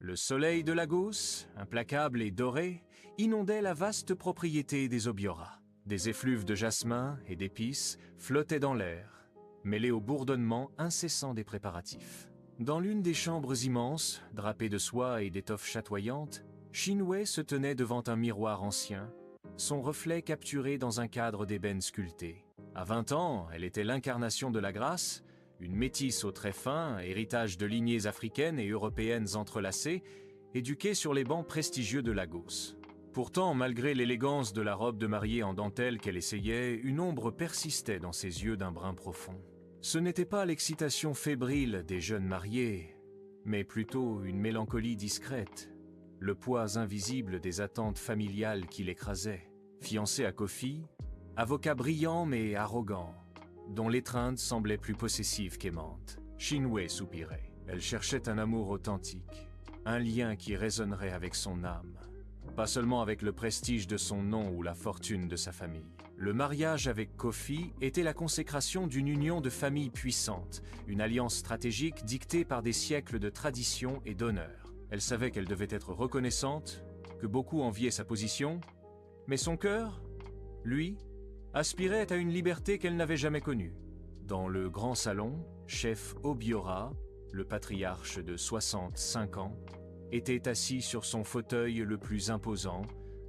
Le soleil de Lagos, implacable et doré, inondait la vaste propriété des Obiora. Des effluves de jasmin et d'épices flottaient dans l'air, mêlés au bourdonnement incessant des préparatifs. Dans l'une des chambres immenses, drapées de soie et d'étoffes chatoyantes, Shin-Wei se tenait devant un miroir ancien, son reflet capturé dans un cadre d'ébène sculpté. À 20 ans, elle était l'incarnation de la grâce, une métisse aux traits fins, héritage de lignées africaines et européennes entrelacées, éduquée sur les bancs prestigieux de Lagos. Pourtant, malgré l'élégance de la robe de mariée en dentelle qu'elle essayait, une ombre persistait dans ses yeux d'un brun profond. Ce n'était pas l'excitation fébrile des jeunes mariés, mais plutôt une mélancolie discrète, le poids invisible des attentes familiales qui l'écrasaient. Fiancée à Kofi, avocat brillant mais arrogant, dont l'étreinte semblait plus possessive qu'aimante, Shin-Wei soupirait. Elle cherchait un amour authentique, un lien qui résonnerait avec son âme, pas seulement avec le prestige de son nom ou la fortune de sa famille. Le mariage avec Kofi était la consécration d'une union de familles puissantes, une alliance stratégique dictée par des siècles de tradition et d'honneur. Elle savait qu'elle devait être reconnaissante, que beaucoup enviaient sa position, mais son cœur, lui, aspirait à une liberté qu'elle n'avait jamais connue. Dans le grand salon, chef Obiora, le patriarche de 65 ans, était assis sur son fauteuil le plus imposant,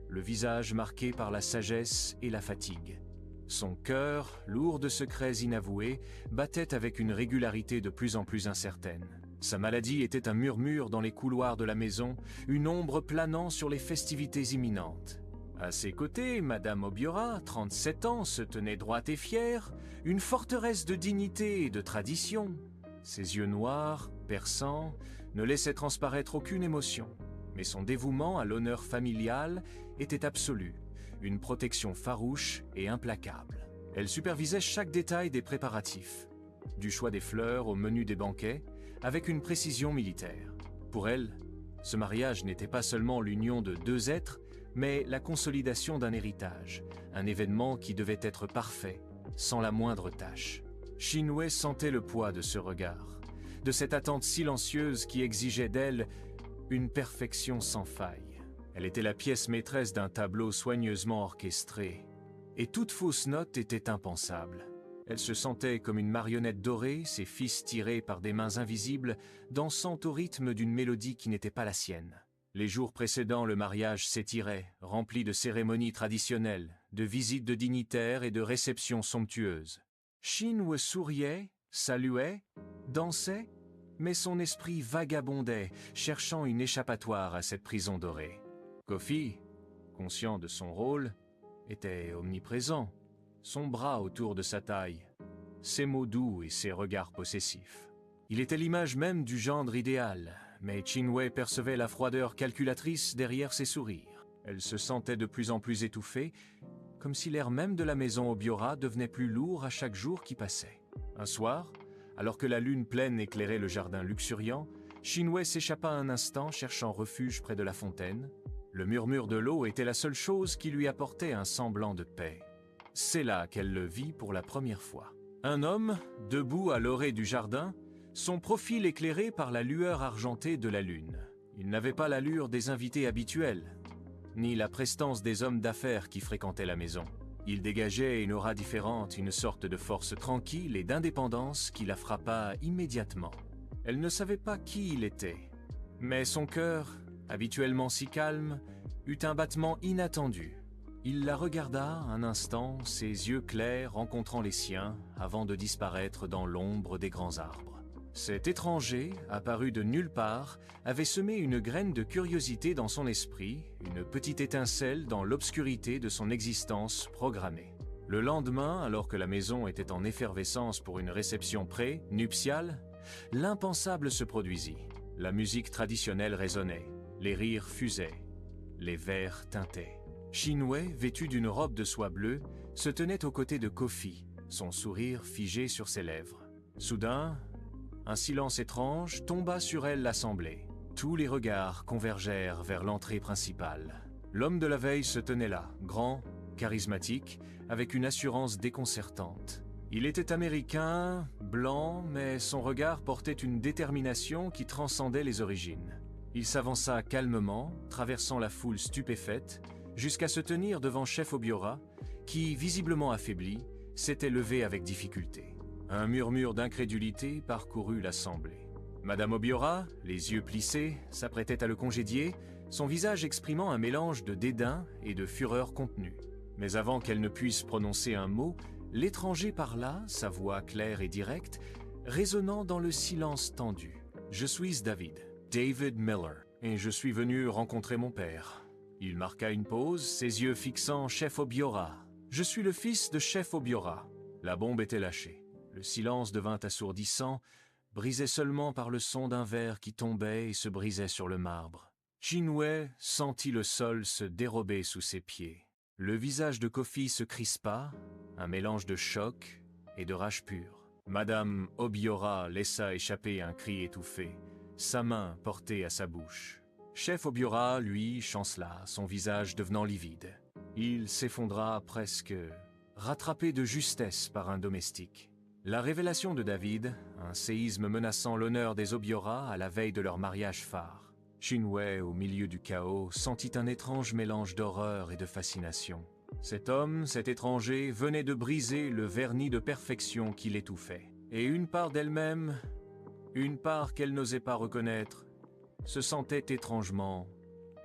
le visage marqué par la sagesse et la fatigue. Son cœur, lourd de secrets inavoués, battait avec une régularité de plus en plus incertaine. Sa maladie était un murmure dans les couloirs de la maison, une ombre planant sur les festivités imminentes. À ses côtés, Madame Obiora, 37 ans, se tenait droite et fière, une forteresse de dignité et de tradition. Ses yeux noirs, perçants, ne laissaient transparaître aucune émotion, mais son dévouement à l'honneur familial était absolu, une protection farouche et implacable. Elle supervisait chaque détail des préparatifs, du choix des fleurs au menu des banquets, avec une précision militaire. Pour elle, ce mariage n'était pas seulement l'union de deux êtres, mais la consolidation d'un héritage, un événement qui devait être parfait, sans la moindre tâche. Shin-Wei sentait le poids de ce regard, de cette attente silencieuse qui exigeait d'elle une perfection sans faille. Elle était la pièce maîtresse d'un tableau soigneusement orchestré, et toute fausse note était impensable. Elle se sentait comme une marionnette dorée, ses fils tirés par des mains invisibles, dansant au rythme d'une mélodie qui n'était pas la sienne. Les jours précédant le mariage s'étiraient, remplis de cérémonies traditionnelles, de visites de dignitaires et de réceptions somptueuses. Shin-Wei souriait, saluait, dansait, mais son esprit vagabondait, cherchant une échappatoire à cette prison dorée. Kofi, conscient de son rôle, était omniprésent, son bras autour de sa taille, ses mots doux et ses regards possessifs. Il était l'image même du gendre idéal, mais Shin-Wei percevait la froideur calculatrice derrière ses sourires. Elle se sentait de plus en plus étouffée, comme si l'air même de la maison Obiora devenait plus lourd à chaque jour qui passait. Un soir, alors que la lune pleine éclairait le jardin luxuriant, Shin-Wei s'échappa un instant cherchant refuge près de la fontaine. Le murmure de l'eau était la seule chose qui lui apportait un semblant de paix. C'est là qu'elle le vit pour la première fois. Un homme, debout à l'orée du jardin, son profil éclairé par la lueur argentée de la lune. Il n'avait pas l'allure des invités habituels, ni la prestance des hommes d'affaires qui fréquentaient la maison. Il dégageait une aura différente, une sorte de force tranquille et d'indépendance qui la frappa immédiatement. Elle ne savait pas qui il était, mais son cœur, habituellement si calme, eut un battement inattendu. Il la regarda un instant, ses yeux clairs rencontrant les siens, avant de disparaître dans l'ombre des grands arbres. Cet étranger, apparu de nulle part, avait semé une graine de curiosité dans son esprit, une petite étincelle dans l'obscurité de son existence programmée. Le lendemain, alors que la maison était en effervescence pour une réception pré-nuptiale, l'impensable se produisit. La musique traditionnelle résonnait, les rires fusaient, les verres tintaient. Shin-Wei, vêtu d'une robe de soie bleue, se tenait aux côtés de Kofi, son sourire figé sur ses lèvres. Soudain, un silence étrange tomba sur elle l'assemblée. Tous les regards convergèrent vers l'entrée principale. L'homme de la veille se tenait là, grand, charismatique, avec une assurance déconcertante. Il était américain, blanc, mais son regard portait une détermination qui transcendait les origines. Il s'avança calmement, traversant la foule stupéfaite, jusqu'à se tenir devant Chef Obiora, qui, visiblement affaibli, s'était levé avec difficulté. Un murmure d'incrédulité parcourut l'assemblée. Madame Obiora, les yeux plissés, s'apprêtait à le congédier, son visage exprimant un mélange de dédain et de fureur contenue. Mais avant qu'elle ne puisse prononcer un mot, l'étranger parla, sa voix claire et directe, résonnant dans le silence tendu. « Je suis David Miller, et je suis venu rencontrer mon père. » Il marqua une pause, ses yeux fixant Chef Obiora. « Je suis le fils de Chef Obiora. » La bombe était lâchée. Le silence devint assourdissant, brisé seulement par le son d'un verre qui tombait et se brisait sur le marbre. Shin-Wei sentit le sol se dérober sous ses pieds. Le visage de Kofi se crispa, un mélange de choc et de rage pure. Madame Obiora laissa échapper un cri étouffé, sa main portée à sa bouche. Chef Obiora, lui, chancela, son visage devenant livide. Il s'effondra presque, rattrapé de justesse par un domestique. La révélation de David, un séisme menaçant l'honneur des Obiora à la veille de leur mariage phare. Shin-Wei, au milieu du chaos, sentit un étrange mélange d'horreur et de fascination. Cet homme, cet étranger, venait de briser le vernis de perfection qui l'étouffait. Et une part d'elle-même, une part qu'elle n'osait pas reconnaître, se sentait étrangement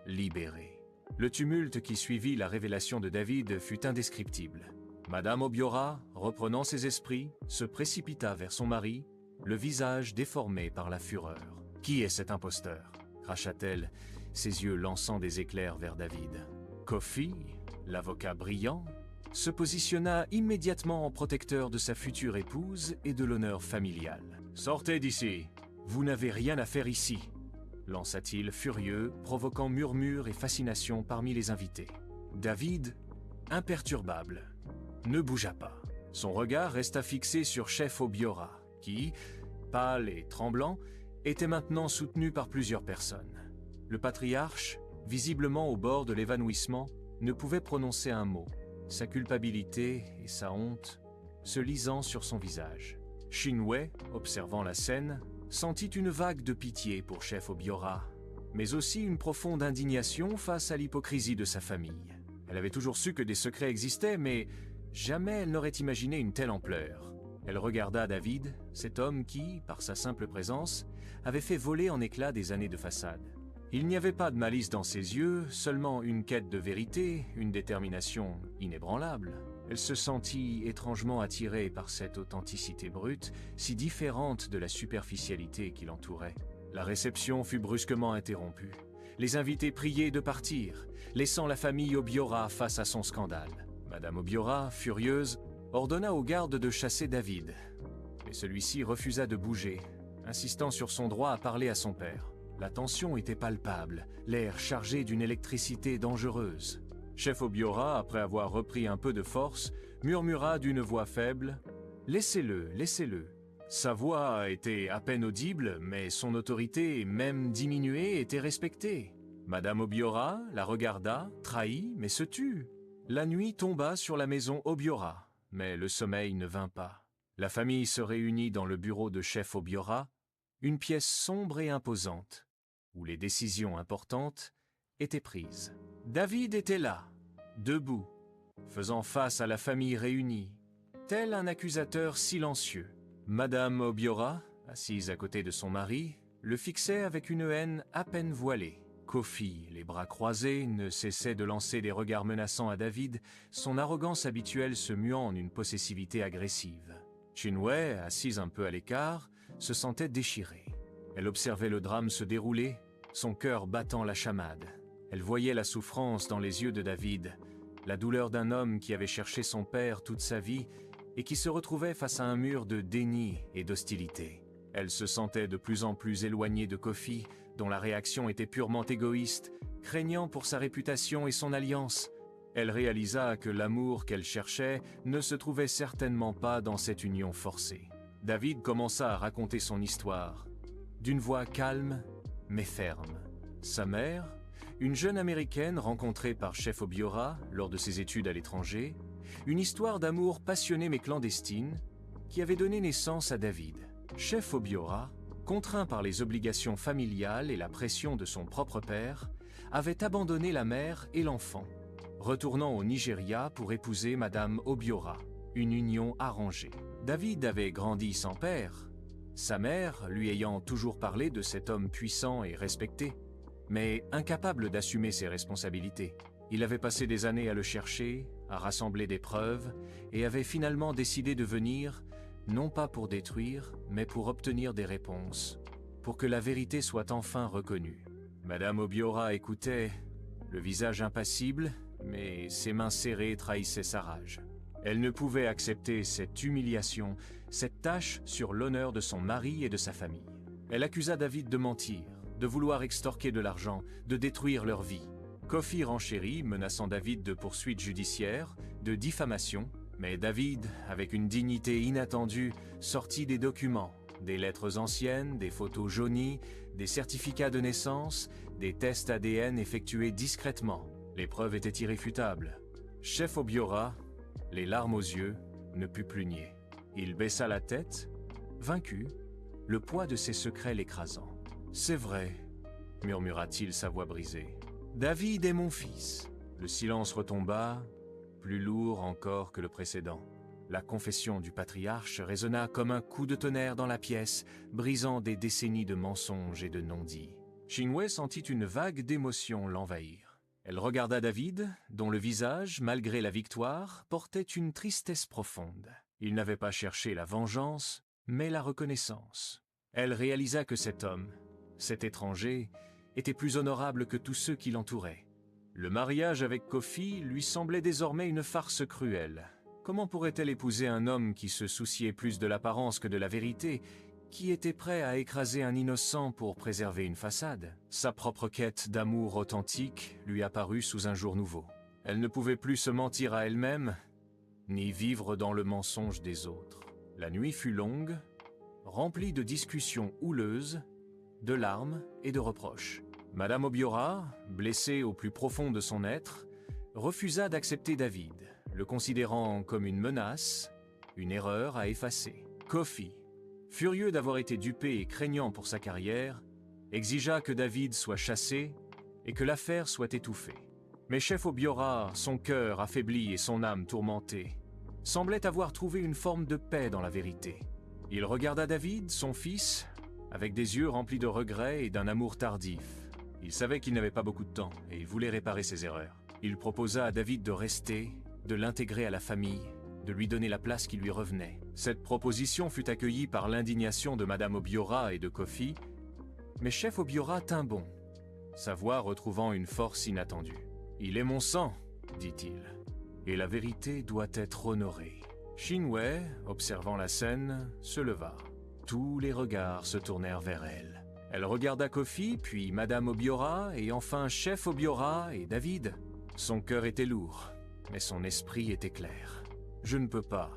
libérée. Le tumulte qui suivit la révélation de David fut indescriptible. Madame Obiora, reprenant ses esprits, se précipita vers son mari, le visage déformé par la fureur. « Qui est cet imposteur ?» cracha-t-elle, ses yeux lançant des éclairs vers David. Kofi, l'avocat brillant, se positionna immédiatement en protecteur de sa future épouse et de l'honneur familial. « Sortez d'ici, vous n'avez rien à faire ici !» lança-t-il furieux, provoquant murmures et fascination parmi les invités. David, imperturbable, ne bougea pas. Son regard resta fixé sur Chef Obiora, qui, pâle et tremblant, était maintenant soutenu par plusieurs personnes. Le patriarche, visiblement au bord de l'évanouissement, ne pouvait prononcer un mot, sa culpabilité et sa honte se lisant sur son visage. Shin-Wei, observant la scène, sentit une vague de pitié pour Chef Obiora, mais aussi une profonde indignation face à l'hypocrisie de sa famille. Elle avait toujours su que des secrets existaient, mais jamais elle n'aurait imaginé une telle ampleur. Elle regarda David, cet homme qui, par sa simple présence, avait fait voler en éclats des années de façade. Il n'y avait pas de malice dans ses yeux, seulement une quête de vérité, une détermination inébranlable. Elle se sentit étrangement attirée par cette authenticité brute, si différente de la superficialité qui l'entourait. La réception fut brusquement interrompue. Les invités priés de partir, laissant la famille Obiora face à son scandale. Madame Obiora, furieuse, ordonna aux gardes de chasser David. Mais celui-ci refusa de bouger, insistant sur son droit à parler à son père. La tension était palpable, l'air chargé d'une électricité dangereuse. Chef Obiora, après avoir repris un peu de force, murmura d'une voix faible « Laissez-le, laissez-le ». Sa voix était à peine audible, mais son autorité, même diminuée, était respectée. Madame Obiora la regarda, trahie, mais se tut. La nuit tomba sur la maison Obiora, mais le sommeil ne vint pas. La famille se réunit dans le bureau de Chef Obiora, une pièce sombre et imposante, où les décisions importantes étaient prises. David était là, debout, faisant face à la famille réunie, tel un accusateur silencieux. Madame Obiora, assise à côté de son mari, le fixait avec une haine à peine voilée. Kofi, les bras croisés, ne cessait de lancer des regards menaçants à David, son arrogance habituelle se muant en une possessivité agressive. Shin-Wei, assise un peu à l'écart, se sentait déchirée. Elle observait le drame se dérouler, son cœur battant la chamade. Elle voyait la souffrance dans les yeux de David, la douleur d'un homme qui avait cherché son père toute sa vie et qui se retrouvait face à un mur de déni et d'hostilité. Elle se sentait de plus en plus éloignée de Kofi, dont la réaction était purement égoïste, craignant pour sa réputation et son alliance. Elle réalisa que l'amour qu'elle cherchait ne se trouvait certainement pas dans cette union forcée. David commença à raconter son histoire, d'une voix calme mais ferme. Sa mère, une jeune américaine rencontrée par Chef Obiora lors de ses études à l'étranger, une histoire d'amour passionnée mais clandestine qui avait donné naissance à David. Chef Obiora contraint par les obligations familiales et la pression de son propre père, avait abandonné la mère et l'enfant, retournant au Nigeria pour épouser Madame Obiora, une union arrangée. David avait grandi sans père, sa mère lui ayant toujours parlé de cet homme puissant et respecté, mais incapable d'assumer ses responsabilités. Il avait passé des années à le chercher, à rassembler des preuves, et avait finalement décidé de venir, non pas pour détruire, mais pour obtenir des réponses, pour que la vérité soit enfin reconnue. Madame Obiora écoutait, le visage impassible, mais ses mains serrées trahissaient sa rage. Elle ne pouvait accepter cette humiliation, cette tâche sur l'honneur de son mari et de sa famille. Elle accusa David de mentir, de vouloir extorquer de l'argent, de détruire leur vie. Kofi renchérit, menaçant David de poursuites judiciaires, de diffamation, mais David, avec une dignité inattendue, sortit des documents, des lettres anciennes, des photos jaunies, des certificats de naissance, des tests ADN effectués discrètement. Les preuves étaient irréfutables. Chef Obiora, les larmes aux yeux, ne put plus nier. Il baissa la tête, vaincu, le poids de ses secrets l'écrasant. « C'est vrai », murmura-t-il, sa voix brisée. « David est mon fils. » Le silence retomba, plus lourd encore que le précédent. La confession du patriarche résonna comme un coup de tonnerre dans la pièce, brisant des décennies de mensonges et de non-dits. Shinwei sentit une vague d'émotion l'envahir. Elle regarda David, dont le visage, malgré la victoire, portait une tristesse profonde. Il n'avait pas cherché la vengeance, mais la reconnaissance. Elle réalisa que cet homme, cet étranger, était plus honorable que tous ceux qui l'entouraient. Le mariage avec Kofi lui semblait désormais une farce cruelle. Comment pourrait-elle épouser un homme qui se souciait plus de l'apparence que de la vérité, qui était prêt à écraser un innocent pour préserver une façade? Sa propre quête d'amour authentique lui apparut sous un jour nouveau. Elle ne pouvait plus se mentir à elle-même, ni vivre dans le mensonge des autres. La nuit fut longue, remplie de discussions houleuses, de larmes et de reproches. Madame Obiora, blessée au plus profond de son être, refusa d'accepter David, le considérant comme une menace, une erreur à effacer. Kofi, furieux d'avoir été dupé et craignant pour sa carrière, exigea que David soit chassé et que l'affaire soit étouffée. Mais Chef Obiora, son cœur affaibli et son âme tourmentée, semblait avoir trouvé une forme de paix dans la vérité. Il regarda David, son fils, avec des yeux remplis de regrets et d'un amour tardif. Il savait qu'il n'avait pas beaucoup de temps et il voulait réparer ses erreurs. Il proposa à David de rester, de l'intégrer à la famille, de lui donner la place qui lui revenait. Cette proposition fut accueillie par l'indignation de Madame Obiora et de Kofi, mais Chef Obiora tint bon, sa voix retrouvant une force inattendue. « Il est mon sang, dit-il, et la vérité doit être honorée. » Shinwei, observant la scène, se leva. Tous les regards se tournèrent vers elle. Elle regarda Kofi, puis Madame Obiora, et enfin Chef Obiora et David. Son cœur était lourd, mais son esprit était clair. « Je ne peux pas,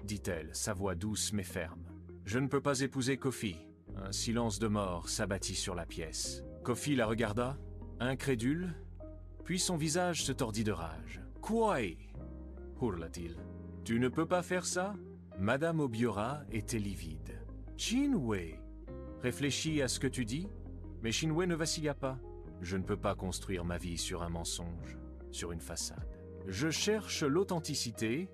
dit-elle, sa voix douce mais ferme. Je ne peux pas épouser Kofi. » Un silence de mort s'abattit sur la pièce. Kofi la regarda, incrédule, puis son visage se tordit de rage. « Quoi ?» hurla-t-il. « Tu ne peux pas faire ça ?» Madame Obiora était livide. « Shinwei, réfléchis à ce que tu dis. » Mais Shinwei ne vacilla pas. « Je ne peux pas construire ma vie sur un mensonge, sur une façade. Je cherche l'authenticité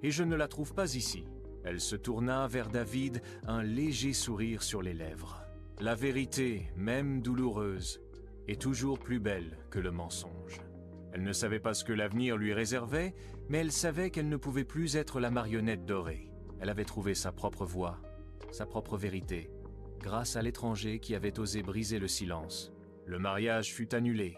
et je ne la trouve pas ici. » Elle se tourna vers David, un léger sourire sur les lèvres. La vérité, même douloureuse, est toujours plus belle que le mensonge. Elle ne savait pas ce que l'avenir lui réservait, mais elle savait qu'elle ne pouvait plus être la marionnette dorée. Elle avait trouvé sa propre voie, sa propre vérité, grâce à l'étranger qui avait osé briser le silence. Le mariage fut annulé,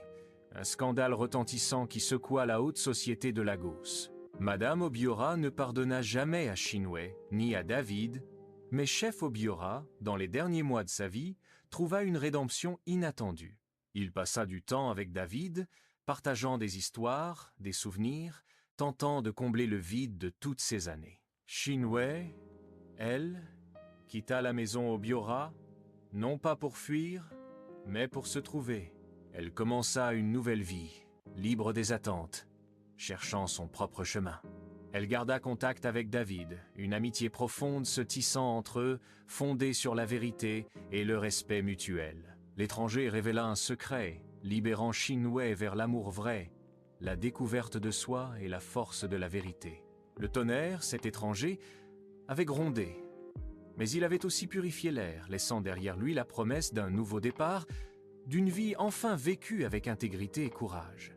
un scandale retentissant qui secoua la haute société de Lagos. Madame Obiora ne pardonna jamais à Shinwei, ni à David, mais Chef Obiora, dans les derniers mois de sa vie, trouva une rédemption inattendue. Il passa du temps avec David, partageant des histoires, des souvenirs, tentant de combler le vide de toutes ces années. Shinwei, elle, quitta la maison Obiora, non pas pour fuir, mais pour se trouver. Elle commença une nouvelle vie, libre des attentes, cherchant son propre chemin. Elle garda contact avec David, une amitié profonde se tissant entre eux, fondée sur la vérité et le respect mutuel. L'étranger révéla un secret, libérant Shin-wei vers l'amour vrai, la découverte de soi et la force de la vérité. Le tonnerre, cet étranger, avait grondé. Mais il avait aussi purifié l'air, laissant derrière lui la promesse d'un nouveau départ, d'une vie enfin vécue avec intégrité et courage.